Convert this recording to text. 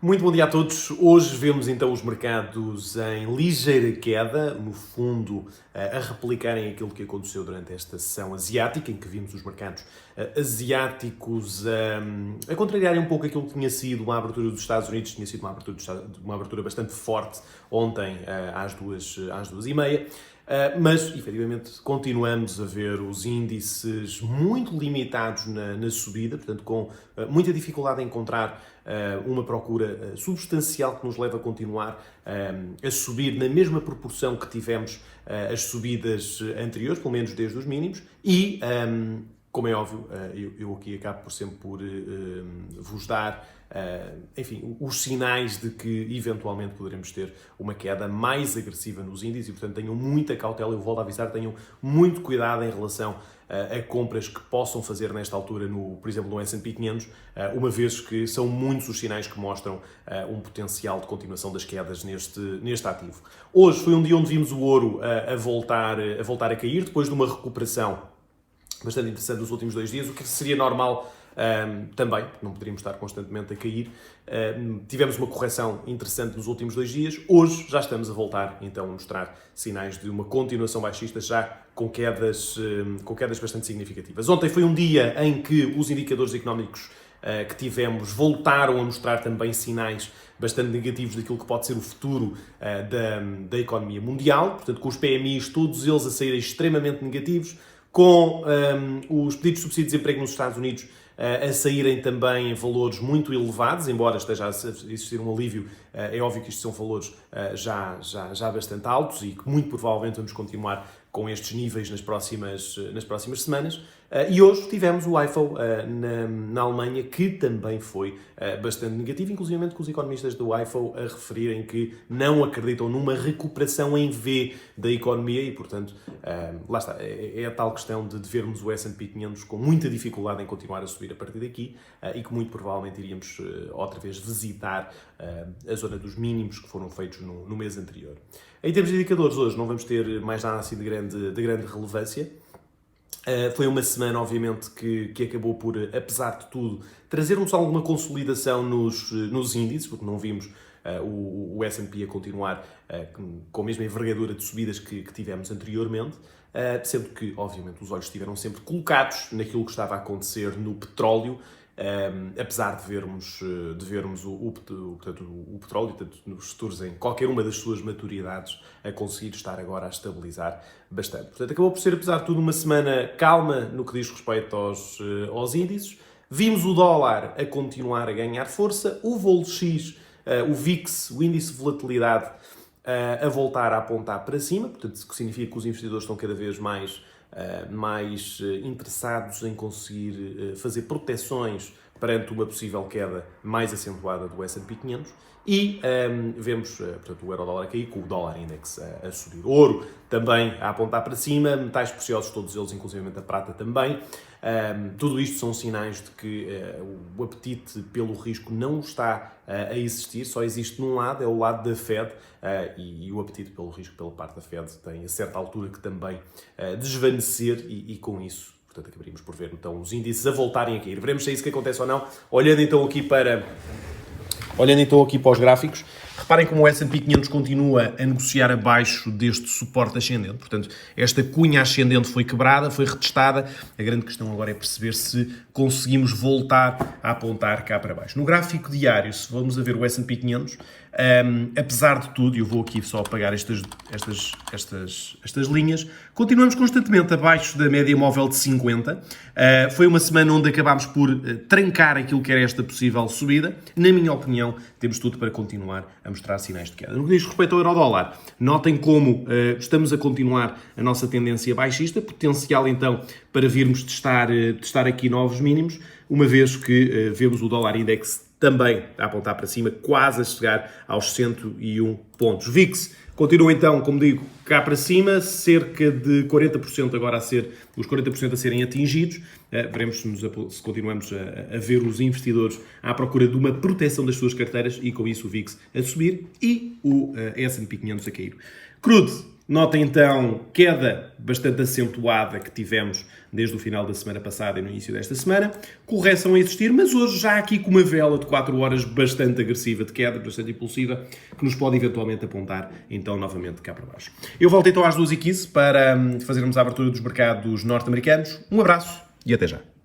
Muito bom dia a todos. Hoje vemos então os mercados em ligeira queda, no fundo a replicarem aquilo que aconteceu durante esta sessão asiática, em que vimos os mercados asiáticos a contrariarem um pouco aquilo que tinha sido uma abertura dos Estados Unidos, tinha sido uma abertura bastante forte ontem às 2h30. Mas, efetivamente, continuamos a ver os índices muito limitados na subida, portanto, com muita dificuldade em encontrar uma procura substancial que nos leva a continuar a subir na mesma proporção que tivemos as subidas anteriores, pelo menos desde os mínimos, e, como é óbvio, eu aqui acabo por vos dar enfim, os sinais de que eventualmente poderemos ter uma queda mais agressiva nos índices e, portanto, tenham muita cautela. Eu volto a avisar, tenham muito cuidado em relação a compras que possam fazer nesta altura, por exemplo, no S&P 500, uma vez que são muitos os sinais que mostram um potencial de continuação das quedas neste ativo. Hoje foi um dia onde vimos o ouro a voltar a cair, depois de uma recuperação bastante interessante nos últimos 2 dias, o que seria normal também, porque não poderíamos estar constantemente a cair. Tivemos uma correção interessante nos últimos 2 dias. Hoje já estamos a voltar então a mostrar sinais de uma continuação baixista, já com quedas bastante significativas. Ontem foi um dia em que os indicadores económicos que tivemos voltaram a mostrar também sinais bastante negativos daquilo que pode ser o futuro da economia mundial, portanto, com os PMIs todos eles a saírem extremamente negativos, com os pedidos de subsídio de desemprego nos Estados Unidos a saírem também em valores muito elevados, embora esteja a existir um alívio, é óbvio que estes são valores já bastante altos e que muito provavelmente vamos continuar com estes níveis nas próximas semanas. E hoje tivemos o IFO na Alemanha, que também foi bastante negativo, inclusive com os economistas do IFO a referirem que não acreditam numa recuperação em V da economia e, portanto, lá está, é a tal questão de vermos o S&P 500 com muita dificuldade em continuar a subir a partir daqui e que muito provavelmente iríamos outra vez visitar a zona dos mínimos que foram feitos no mês anterior. Em termos de indicadores, hoje não vamos ter mais nada assim de grande relevância. Foi uma semana, obviamente, que acabou por, apesar de tudo, trazer-nos alguma consolidação nos índices, porque não vimos o S&P a continuar com a mesma envergadura de subidas que tivemos anteriormente, sendo que, obviamente, os olhos estiveram sempre colocados naquilo que estava a acontecer no petróleo, apesar de vermos o petróleo, tanto nos futuros em qualquer uma das suas maturidades, a conseguir estar agora a estabilizar bastante. Portanto, acabou por ser, apesar de tudo, uma semana calma no que diz respeito aos índices. Vimos o dólar a continuar a ganhar força, o VOLX, o VIX, o índice de volatilidade, a voltar a apontar para cima, portanto, isso significa que os investidores estão cada vez mais interessados em conseguir fazer proteções perante uma possível queda mais acentuada do S&P 500 e vemos, portanto, o euro-dólar a cair com o dólar index a subir. O ouro também a apontar para cima, metais preciosos todos eles, inclusive a prata também. Tudo isto são sinais de que o apetite pelo risco não está a existir, só existe num lado, é o lado da Fed, e o apetite pelo risco pela parte da Fed tem a certa altura que também desvanecer e com isso, portanto, acabaríamos por ver então os índices a voltarem a cair. Veremos se é isso que acontece ou não. Olhando então aqui para os gráficos, reparem como o S&P 500 continua a negociar abaixo deste suporte ascendente. Portanto, esta cunha ascendente foi quebrada, foi retestada. A grande questão agora é perceber se conseguimos voltar a apontar cá para baixo. No gráfico diário, se vamos a ver o S&P 500, apesar de tudo, e eu vou aqui só apagar estas linhas, continuamos constantemente abaixo da média móvel de 50. Foi uma semana onde acabámos por trancar aquilo que era esta possível subida. Na minha opinião, temos tudo para continuar a mostrar sinais de queda. No que diz respeito ao euro-dólar, notem como estamos a continuar a nossa tendência baixista, potencial então para virmos testar aqui novos mínimos, uma vez que vemos o dólar index também a apontar para cima, quase a chegar aos 101 pontos. VIX continua então, como digo, cá para cima, cerca de 40% agora os 40% a serem atingidos. Veremos se continuamos a ver os investidores à procura de uma proteção das suas carteiras e com isso o VIX a subir e o S&P 500 a cair. Crude Nota então queda bastante acentuada que tivemos desde o final da semana passada e no início desta semana. Correção a existir, mas hoje já aqui com uma vela de 4 horas bastante agressiva de queda, bastante impulsiva, que nos pode eventualmente apontar então novamente cá para baixo. Eu volto então às 2h15 para fazermos a abertura dos mercados norte-americanos. Um abraço e até já.